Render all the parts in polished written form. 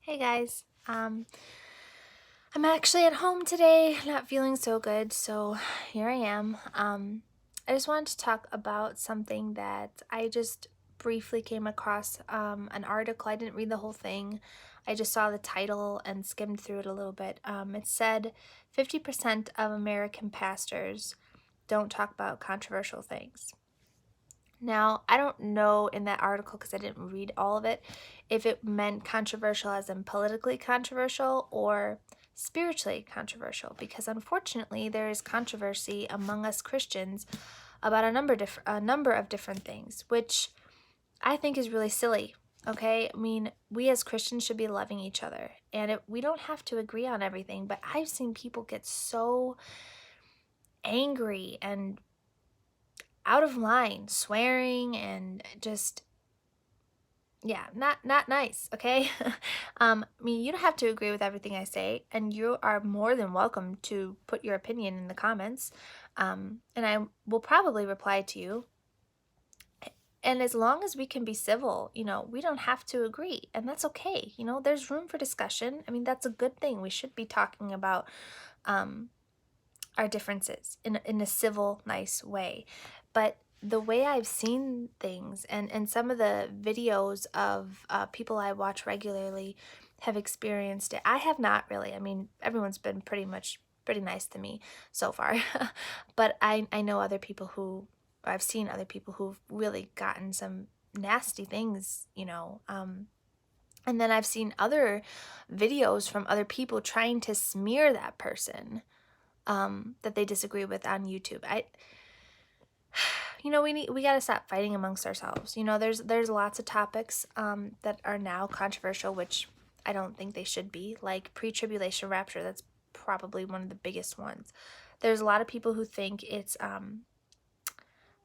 Hey guys, I'm actually at home today, not feeling so good, so here I am. I just wanted to talk about something that I just briefly came across, an article. I didn't read the whole thing. I just saw the title and skimmed through it a little bit. It said 50% of American pastors don't talk about controversial things. Now, I don't know in that article, because I didn't read all of it, if it meant controversial as in politically controversial or spiritually controversial, because unfortunately there is controversy among us Christians about a number of different things, which I think is really silly. Okay, I mean, we as Christians should be loving each other, and we don't have to agree on everything, but I've seen people get so angry and out of line, swearing and just, yeah, not nice, okay? I mean, you don't have to agree with everything I say, and you are more than welcome to put your opinion in the comments. And I will probably reply to you. And as long as we can be civil, we don't have to agree, and that's okay. There's room for discussion. I mean, that's a good thing. We should be talking about um our differences in a civil, nice way. But the way I've seen things and some of the videos of people I watch regularly have experienced it. I have not really. I mean, everyone's been pretty nice to me so far. But I know other people or I've seen other people who've really gotten some nasty things. And then I've seen other videos from other people trying to smear that person that they disagree with on YouTube. We got to stop fighting amongst ourselves. There's lots of topics that are now controversial, which I don't think they should be, like pre-tribulation rapture. That's probably one of the biggest ones. There's a lot of people who think it's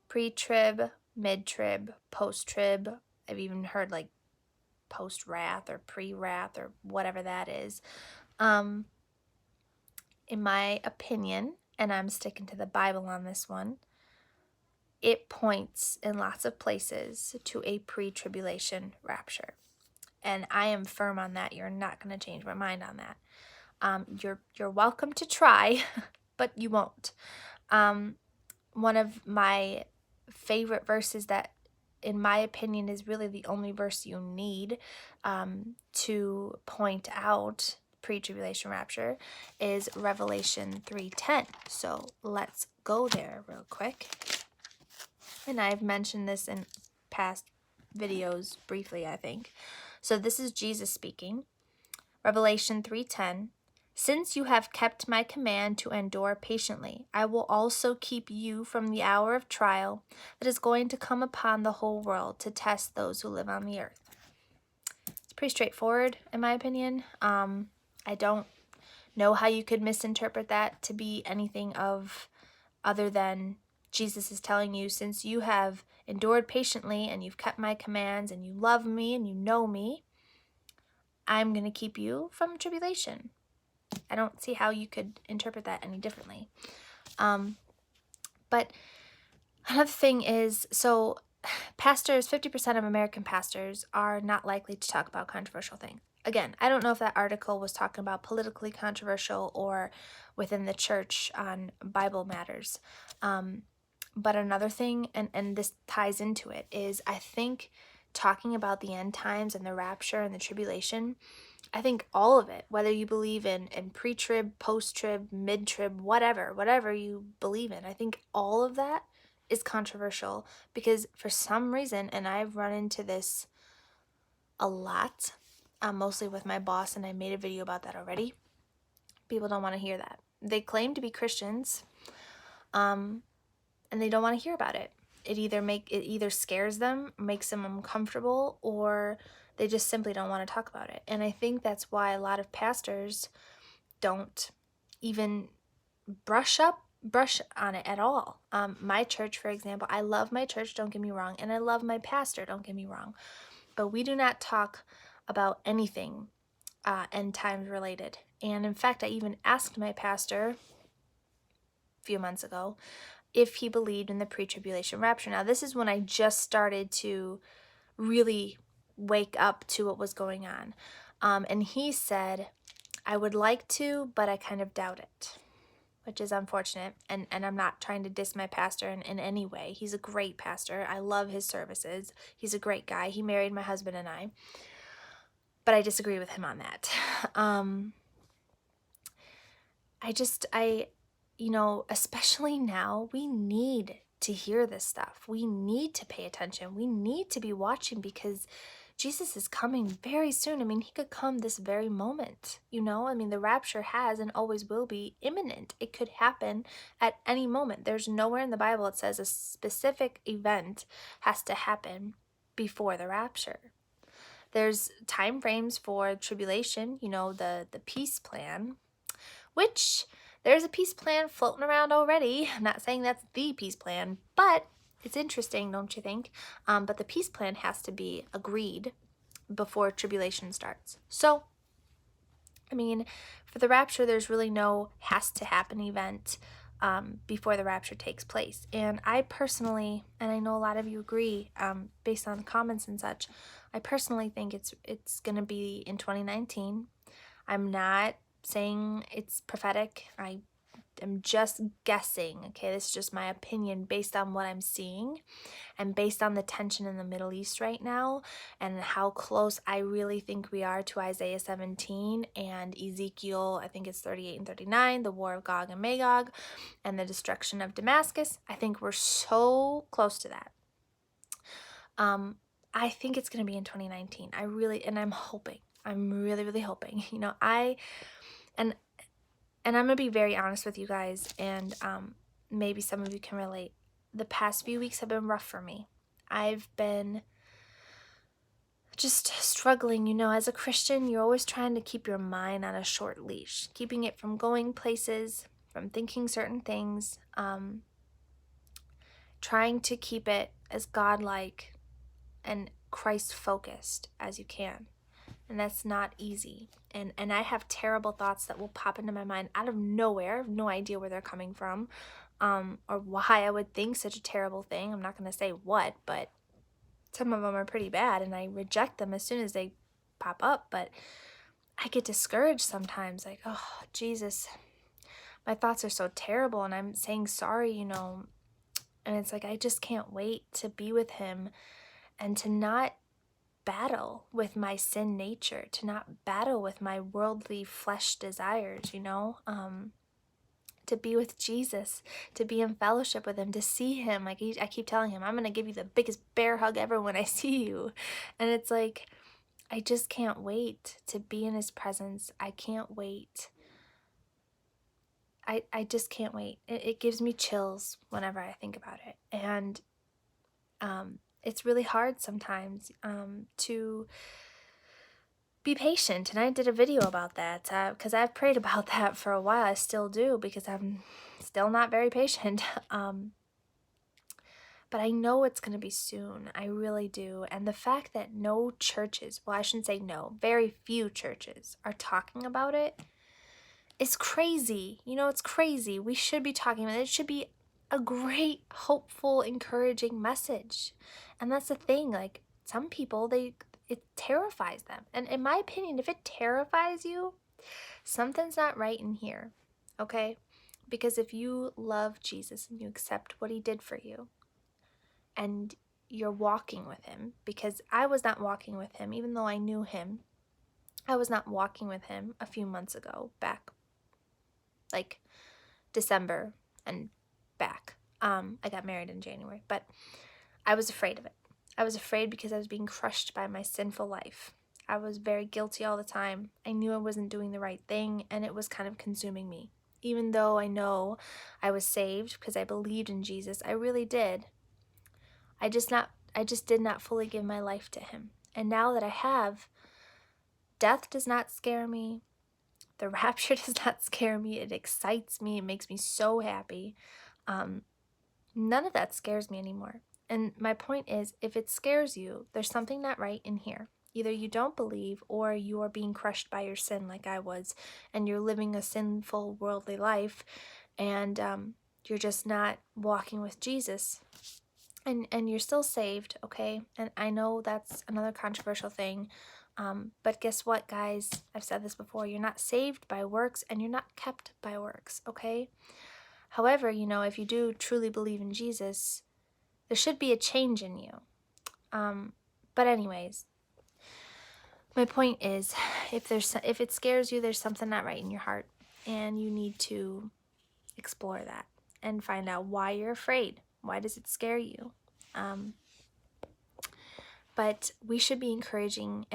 pre-trib, mid-trib, post-trib. I've even heard like post-wrath or pre-wrath or whatever that is. In my opinion, and I'm sticking to the Bible on this one, it points in lots of places to a pre-tribulation rapture. And I am firm on that. You're not going to change my mind on that. You're welcome to try, but you won't. One of my favorite verses that, in my opinion, is really the only verse you need to point out pre-tribulation rapture is Revelation 3:10. So let's go there real quick. And I've mentioned this in past videos briefly, I think. So this is Jesus speaking. Revelation 3:10. Since you have kept my command to endure patiently, I will also keep you from the hour of trial that is going to come upon the whole world to test those who live on the earth. It's pretty straightforward, in my opinion. I don't know how you could misinterpret that to be anything other than Jesus is telling you, since you have endured patiently and you've kept my commands and you love me and you know me, I'm going to keep you from tribulation. I don't see how you could interpret that any differently. But another thing is, so pastors, 50% of American pastors are not likely to talk about controversial things. Again, I don't know if that article was talking about politically controversial or within the church on Bible matters. But another thing, and this ties into it, is I think talking about the end times and the rapture and the tribulation, I think all of it, whether you believe in pre-trib, post-trib, mid-trib, whatever you believe in, I think all of that is controversial because for some reason, and I've run into this a lot, mostly with my boss, and I made a video about that already, people don't want to hear that. They claim to be Christians, and they don't want to hear about it. It either scares them, makes them uncomfortable, or they just simply don't want to talk about it. And I think that's why a lot of pastors don't even brush on it at all. My church, for example, I love my church, don't get me wrong, and I love my pastor, don't get me wrong, but we do not talk about anything end times related. And in fact, I even asked my pastor a few months ago if he believed in the pre-tribulation rapture. Now, this is when I just started to really wake up to what was going on. And he said, I would like to, but I kind of doubt it, which is unfortunate. And I'm not trying to diss my pastor in any way. He's a great pastor. I love his services. He's a great guy. He married my husband and I. But I disagree with him on that. Especially now, we need to hear this stuff. We need to pay attention. We need to be watching because Jesus is coming very soon. I mean, he could come this very moment, the rapture has and always will be imminent. It could happen at any moment. There's nowhere in the Bible it says a specific event has to happen before the rapture. There's time frames for tribulation, the peace plan, which there's a peace plan floating around already. I'm not saying that's the peace plan, but it's interesting, don't you think? But the peace plan has to be agreed before tribulation starts. So, for the rapture, there's really no has to happen event before the rapture takes place. And I personally, and I know a lot of you agree, based on comments and such, I personally think it's going to be in 2019. I'm not saying it's prophetic. I am just guessing. Okay, this is just my opinion based on what I'm seeing and based on the tension in the Middle East right now and how close I really think we are to Isaiah 17 and Ezekiel, I think it's 38 and 39, the war of Gog and Magog and the destruction of Damascus. I think we're so close to that. I think it's going to be in 2019. And I'm hoping. I'm really, really hoping. And I'm going to be very honest with you guys, and maybe some of you can relate. The past few weeks have been rough for me. I've been just struggling. As a Christian, you're always trying to keep your mind on a short leash, keeping it from going places, from thinking certain things, trying to keep it as godlike and Christ-focused as you can. And that's not easy. And I have terrible thoughts that will pop into my mind out of nowhere. I have no idea where they're coming from, or why I would think such a terrible thing. I'm not going to say what, but some of them are pretty bad, and I reject them as soon as they pop up. But I get discouraged sometimes, like, oh, Jesus, my thoughts are so terrible, and I'm saying sorry, and it's like I just can't wait to be with him and to not battle with my sin nature, to not battle with my worldly flesh desires, to be with Jesus, to be in fellowship with him, to see him. Like I keep telling him, I'm going to give you the biggest bear hug ever when I see you. And it's like, I just can't wait to be in his presence. I can't wait. I just can't wait. It gives me chills whenever I think about it. And it's really hard sometimes to be patient. And I did a video about that because I've prayed about that for a while. I still do because I'm still not very patient. But I know it's going to be soon. I really do. And the fact that no churches, well, I shouldn't say no, very few churches are talking about it is crazy. It's crazy. We should be talking about it. It should be a great, hopeful, encouraging message. And that's the thing. Like, some people, it terrifies them. And in my opinion, if it terrifies you, something's not right in here. Okay? Because if you love Jesus and you accept what he did for you, and you're walking with him, because I was not walking with him, even though I knew him. I was not walking with him a few months ago, back like December and back. I got married in January, but I was afraid of it. I was afraid because I was being crushed by my sinful life. I was very guilty all the time. I knew I wasn't doing the right thing, and it was kind of consuming me. Even though I know I was saved because I believed in Jesus, I really did. I just did not fully give my life to him. And now that I have, death does not scare me. The rapture does not scare me. It excites me. It makes me so happy. None of that scares me anymore. And my point is, if it scares you, there's something not right in here. Either you don't believe, or you are being crushed by your sin like I was, and you're living a sinful, worldly life, and you're just not walking with Jesus. And you're still saved, okay? And I know that's another controversial thing. But guess what, guys? I've said this before. You're not saved by works and you're not kept by works, okay? However, if you do truly believe in Jesus, there should be a change in you. But anyways, my point is, if it scares you, there's something not right in your heart, and you need to explore that and find out why you're afraid. Why does it scare you? But we should be encouraging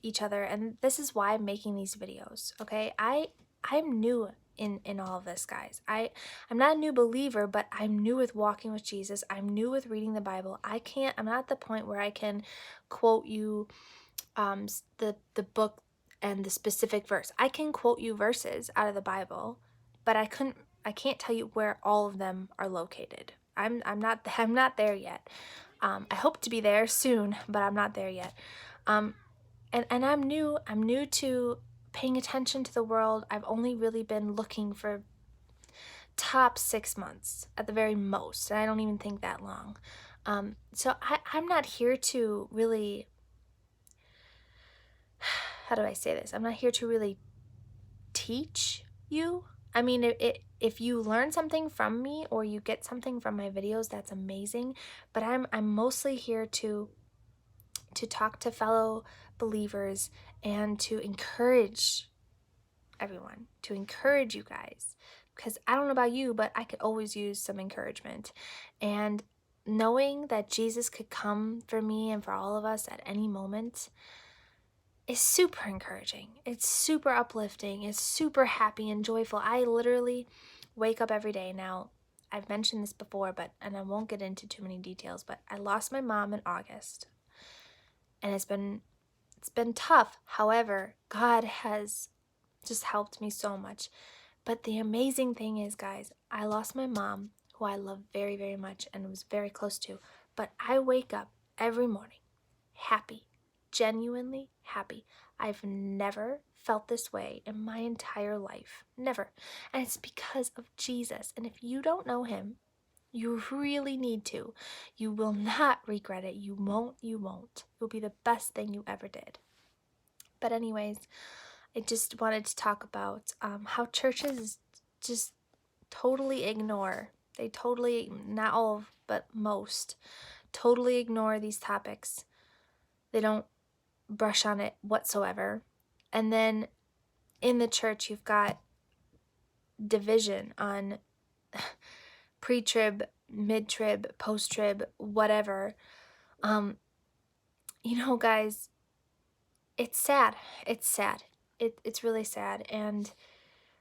each other, and this is why I'm making these videos. Okay, I'm new in all of this, guys. I'm not a new believer, but I'm new with walking with Jesus. I'm new with reading the Bible. I'm not at the point where I can quote you the book and the specific verse. I can quote you verses out of the Bible, but I can't tell you where all of them are located. I'm not there yet. I hope to be there soon, but I'm not there yet. And I'm new to paying attention to the world. I've only really been looking for top 6 months at the very most, and I don't even think that long. So I'm not here to really, how do I say this? I'm not here to really teach you. I mean, if you learn something from me or you get something from my videos, that's amazing. But I'm mostly here to talk to fellow believers and to encourage everyone, to encourage you guys. Because I don't know about you, but I could always use some encouragement. And knowing that Jesus could come for me and for all of us at any moment is super encouraging. It's super uplifting. It's super happy and joyful. I literally wake up every day. Now, I've mentioned this before, and I won't get into too many details, but I lost my mom in August. And it's been tough. However, God has just helped me so much. But the amazing thing is, guys, I lost my mom, who I love very, very much and was very close to. But I wake up every morning happy, genuinely happy. I've never felt this way in my entire life. Never. And it's because of Jesus. And if you don't know him, you really need to. You will not regret it. You won't. You won't. It will be the best thing you ever did. But anyways, I just wanted to talk about how churches just totally ignore. They totally, not all, but most, totally ignore these topics. They don't brush on it whatsoever. And then in the church, you've got division on pre-trib, mid-trib, post-trib, whatever. Guys, it's sad. It's sad. It's really sad. And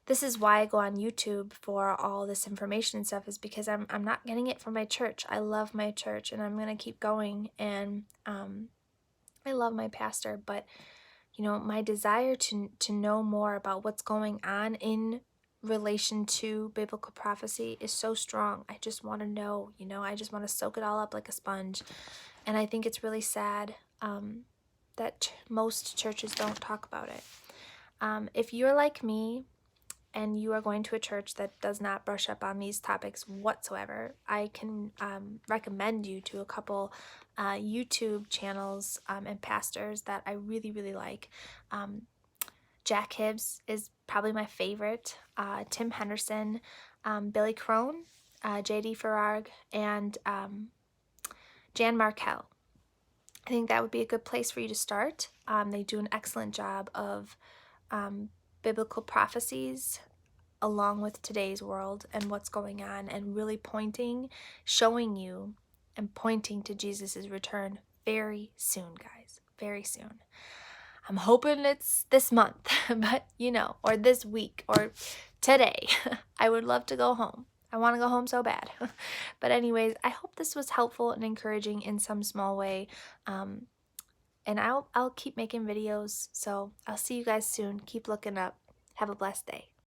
this is why I go on YouTube for all this information and stuff, is because I'm not getting it from my church. I love my church and I'm going to keep going. And I love my pastor, but my desire to know more about what's going on in relation to biblical prophecy is so strong. I just want to know, I just want to soak it all up like a sponge. And I think it's really sad that most churches don't talk about it. If you're like me and you are going to a church that does not brush up on these topics whatsoever, I can recommend you to a couple YouTube channels and pastors that I really, really like. Jack Hibbs is probably my favorite. Tim Henderson, Billy Crone, J.D. Farag, and Jan Markell. I think that would be a good place for you to start. They do an excellent job of biblical prophecies along with today's world and what's going on, and really showing you and pointing to Jesus' return very soon, guys. Very soon. I'm hoping it's this month, but or this week or today. I would love to go home. I want to go home so bad. But anyways, I hope this was helpful and encouraging in some small way. And I'll keep making videos. So I'll see you guys soon. Keep looking up. Have a blessed day.